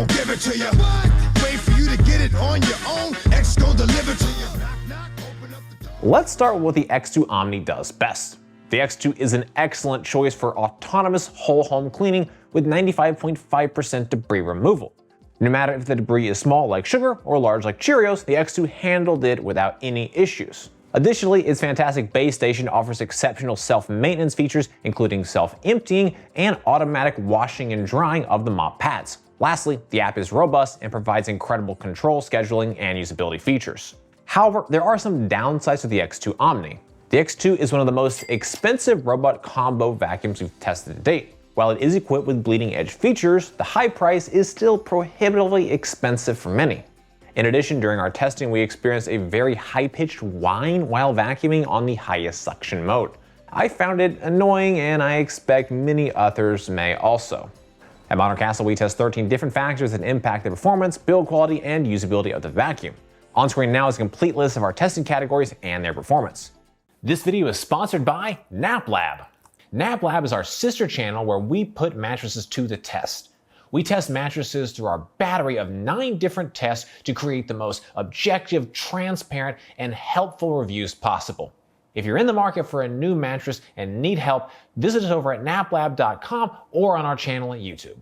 gon' give it to you. Wait for you to get it on your own. X gon' deliver to you. Knock, knock, open up the door. Let's start with what the X2 Omni does best. The X2 is an excellent choice for autonomous whole home cleaning with 95.5% debris removal. No matter if the debris is small like sugar or large like Cheerios, the X2 handled it without any issues. Additionally, its fantastic base station offers exceptional self-maintenance features, including self-emptying and automatic washing and drying of the mop pads. Lastly, the app is robust and provides incredible control, scheduling, and usability features. However, there are some downsides to the X2 Omni. The X2 is one of the most expensive robot combo vacuums we've tested to date. While it is equipped with bleeding edge features, the high price is still prohibitively expensive for many. In addition, during our testing, we experienced a very high-pitched whine while vacuuming on the highest suction mode. I found it annoying, and I expect many others may also. At Modern Castle, we test 13 different factors that impact the performance, build quality, and usability of the vacuum. On screen now is a complete list of our testing categories and their performance. This video is sponsored by Naplab. Naplab is our sister channel where we put mattresses to the test. We test mattresses through our battery of 9 different tests to create the most objective, transparent, and helpful reviews possible. If you're in the market for a new mattress and need help, visit us over at naplab.com or on our channel at YouTube.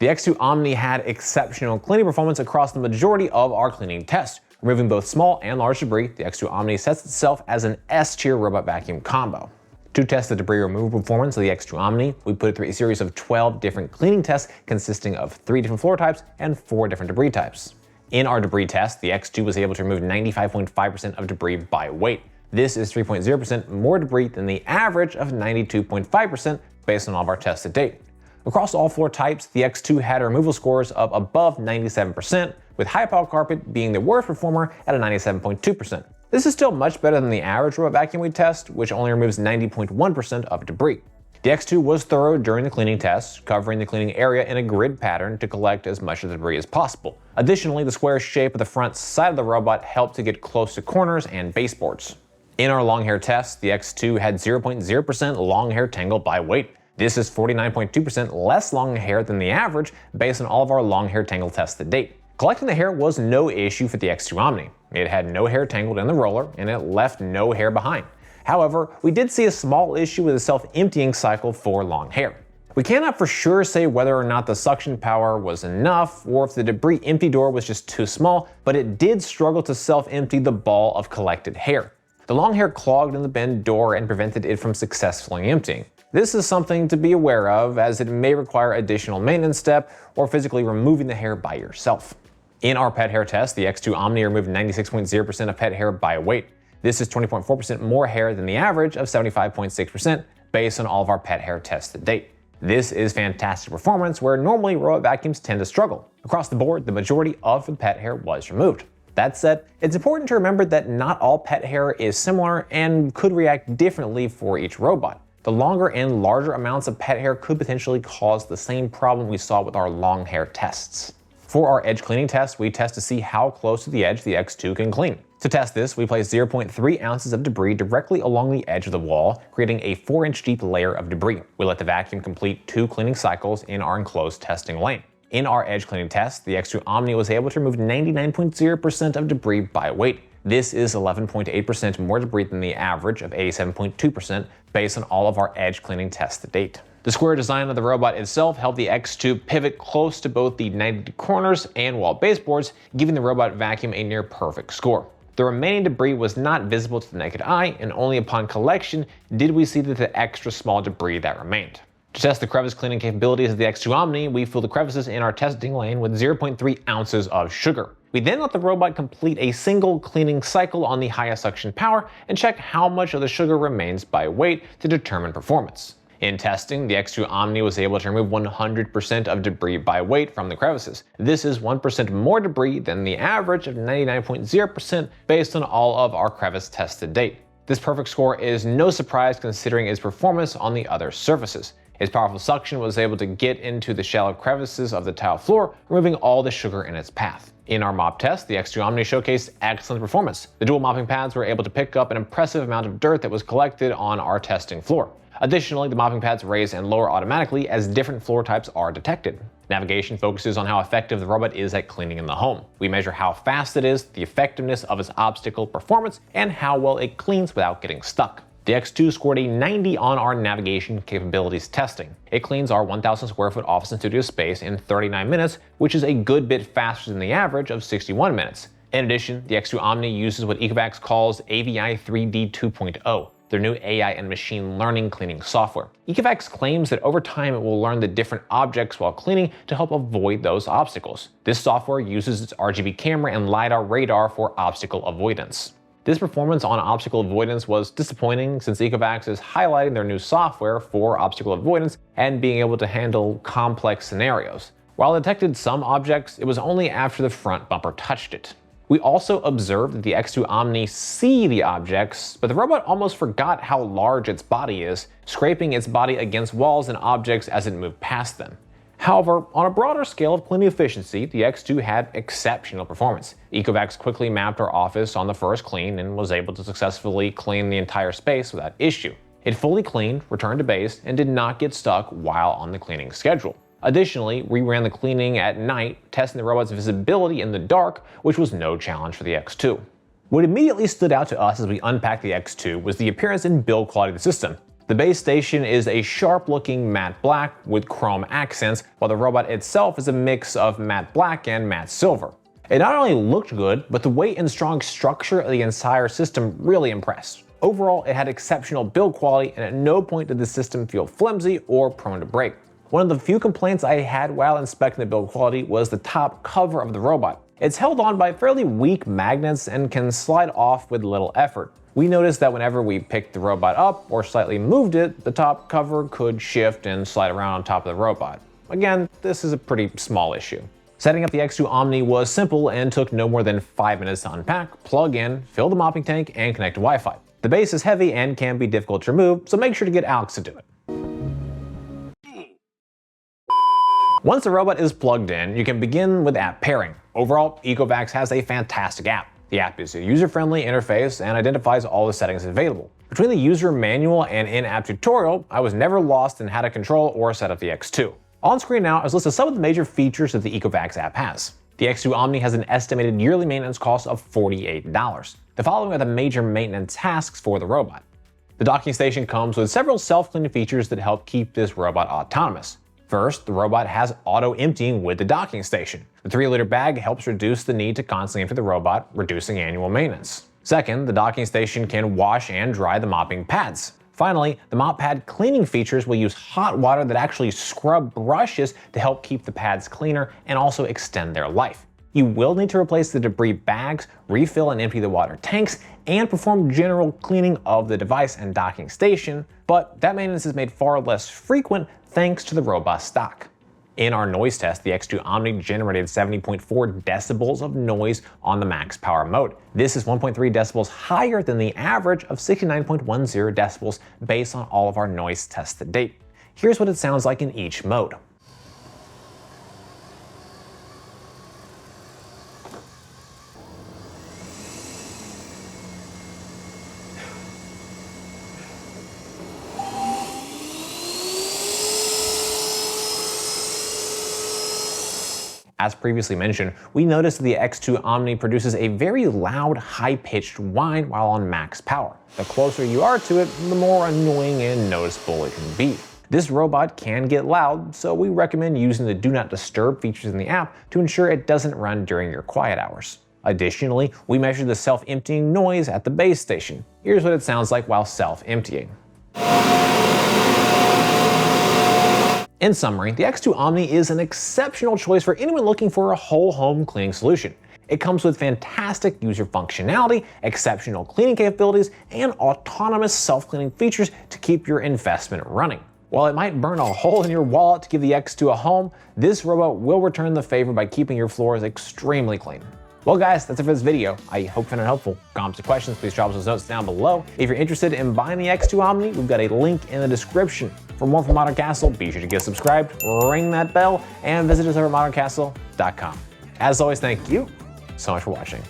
The X2 Omni had exceptional cleaning performance across the majority of our cleaning tests. Removing both small and large debris, the X2 Omni sets itself as an S-tier robot vacuum combo. To test the debris removal performance of the X2 Omni, we put it through a series of 12 different cleaning tests consisting of 3 different floor types and 4 different debris types. In our debris test, the X2 was able to remove 95.5% of debris by weight. This is 3.0% more debris than the average of 92.5% based on all of our tests to date. Across all floor types, the X2 had removal scores of above 97%, with high pile carpet being the worst performer at a 97.2%. This is still much better than the average robot vacuum we test, which only removes 90.1% of debris. The X2 was thorough during the cleaning test, covering the cleaning area in a grid pattern to collect as much of the debris as possible. Additionally, the square shape of the front side of the robot helped to get close to corners and baseboards. In our long hair test, the X2 had 0.0% long hair tangle by weight. This is 49.2% less long hair than the average based on all of our long hair tangle tests to date. Collecting the hair was no issue for the X2 Omni. It had no hair tangled in the roller, and it left no hair behind. However, we did see a small issue with the self-emptying cycle for long hair. We cannot for sure say whether or not the suction power was enough or if the debris empty door was just too small, but it did struggle to self-empty the ball of collected hair. The long hair clogged in the bin door and prevented it from successfully emptying. This is something to be aware of, as it may require additional maintenance step or physically removing the hair by yourself. In our pet hair test, the X2 Omni removed 96.0% of pet hair by weight. This is 20.4% more hair than the average of 75.6% based on all of our pet hair tests to date. This is fantastic performance where normally robot vacuums tend to struggle. Across the board, the majority of the pet hair was removed. That said, it's important to remember that not all pet hair is similar and could react differently for each robot. The longer and larger amounts of pet hair could potentially cause the same problem we saw with our long hair tests. For our edge cleaning test, we test to see how close to the edge the X2 can clean. To test this, we place 0.3 ounces of debris directly along the edge of the wall, creating a 4-inch deep layer of debris. We let the vacuum complete 2 cleaning cycles in our enclosed testing lane. In our edge cleaning test, the X2 Omni was able to remove 99.0% of debris by weight. This is 11.8% more debris than the average of 87.2% based on all of our edge cleaning tests to date. The square design of the robot itself helped the X2 pivot close to both the 90 corners and wall baseboards, giving the robot vacuum a near perfect score. The remaining debris was not visible to the naked eye, and only upon collection did we see the extra small debris that remained. To test the crevice cleaning capabilities of the X2 Omni, we filled the crevices in our testing lane with 0.3 ounces of sugar. We then let the robot complete a single cleaning cycle on the highest suction power and check how much of the sugar remains by weight to determine performance. In testing, the X2 Omni was able to remove 100% of debris by weight from the crevices. This is 1% more debris than the average of 99.0% based on all of our crevice tests to date. This perfect score is no surprise considering its performance on the other surfaces. Its powerful suction was able to get into the shallow crevices of the tile floor, removing all the sugar in its path. In our mop test, the X2 Omni showcased excellent performance. The dual mopping pads were able to pick up an impressive amount of dirt that was collected on our testing floor. Additionally, the mopping pads raise and lower automatically as different floor types are detected. Navigation focuses on how effective the robot is at cleaning in the home. We measure how fast it is, the effectiveness of its obstacle performance, and how well it cleans without getting stuck. The X2 scored a 90 on our navigation capabilities testing. It cleans our 1,000 square foot office and studio space in 39 minutes, which is a good bit faster than the average of 61 minutes. In addition, the X2 Omni uses what Ecovacs calls AVI 3D 2.0. Their new AI and machine learning cleaning software. Ecovacs claims that over time it will learn the different objects while cleaning to help avoid those obstacles. This software uses its RGB camera and LiDAR radar for obstacle avoidance. This performance on obstacle avoidance was disappointing since Ecovacs is highlighting their new software for obstacle avoidance and being able to handle complex scenarios. While it detected some objects, it was only after the front bumper touched it. We also observed that the X2 Omni see the objects, but the robot almost forgot how large its body is, scraping its body against walls and objects as it moved past them. However, on a broader scale of cleaning efficiency, the X2 had exceptional performance. Ecovacs quickly mapped our office on the first clean and was able to successfully clean the entire space without issue. It fully cleaned, returned to base, and did not get stuck while on the cleaning schedule. Additionally, we ran the cleaning at night, testing the robot's visibility in the dark, which was no challenge for the X2. What immediately stood out to us as we unpacked the X2 was the appearance and build quality of the system. The base station is a sharp-looking matte black with chrome accents, while the robot itself is a mix of matte black and matte silver. It not only looked good, but the weight and strong structure of the entire system really impressed. Overall, it had exceptional build quality, and at no point did the system feel flimsy or prone to break. One of the few complaints I had while inspecting the build quality was the top cover of the robot. It's held on by fairly weak magnets and can slide off with little effort. We noticed that whenever we picked the robot up or slightly moved it, the top cover could shift and slide around on top of the robot. Again, this is a pretty small issue. Setting up the X2 Omni was simple and took no more than 5 minutes to unpack, plug in, fill the mopping tank, and connect to Wi-Fi. The base is heavy and can be difficult to remove, so make sure to get Alex to do it. Once the robot is plugged in, you can begin with app pairing. Overall, Ecovacs has a fantastic app. The app is a user-friendly interface and identifies all the settings available. Between the user manual and in-app tutorial, I was never lost in how to control or set up the X2. On screen now is a list of some of the major features that the Ecovacs app has. The X2 Omni has an estimated yearly maintenance cost of $48. The following are the major maintenance tasks for the robot. The docking station comes with several self-cleaning features that help keep this robot autonomous. First, the robot has auto-emptying with the docking station. The 3-liter bag helps reduce the need to constantly empty the robot, reducing annual maintenance. Second, the docking station can wash and dry the mopping pads. Finally, the mop pad cleaning features will use hot water that actually scrub brushes to help keep the pads cleaner and also extend their life. You will need to replace the debris bags, refill and empty the water tanks, and perform general cleaning of the device and docking station, but that maintenance is made far less frequent thanks to the robust stock. In our noise test, the X2 Omni generated 70.4 decibels of noise on the max power mode. This is 1.3 decibels higher than the average of 69.10 decibels based on all of our noise tests to date. Here's what it sounds like in each mode. As previously mentioned, we noticed that the X2 Omni produces a very loud, high-pitched whine while on max power. The closer you are to it, the more annoying and noticeable it can be. This robot can get loud, so we recommend using the Do Not Disturb features in the app to ensure it doesn't run during your quiet hours. Additionally, we measured the self-emptying noise at the base station. Here's what it sounds like while self-emptying. In summary, the X2 Omni is an exceptional choice for anyone looking for a whole home cleaning solution. It comes with fantastic user functionality, exceptional cleaning capabilities, and autonomous self-cleaning features to keep your investment running. While it might burn a hole in your wallet to give the X2 a home, this robot will return the favor by keeping your floors extremely clean. Well guys, that's it for this video. I hope you found it helpful. Comments or questions, please drop us those notes down below. If you're interested in buying the X2 Omni, we've got a link in the description. For more from Modern Castle, be sure to get subscribed, ring that bell, and visit us over at moderncastle.com. As always, thank you so much for watching.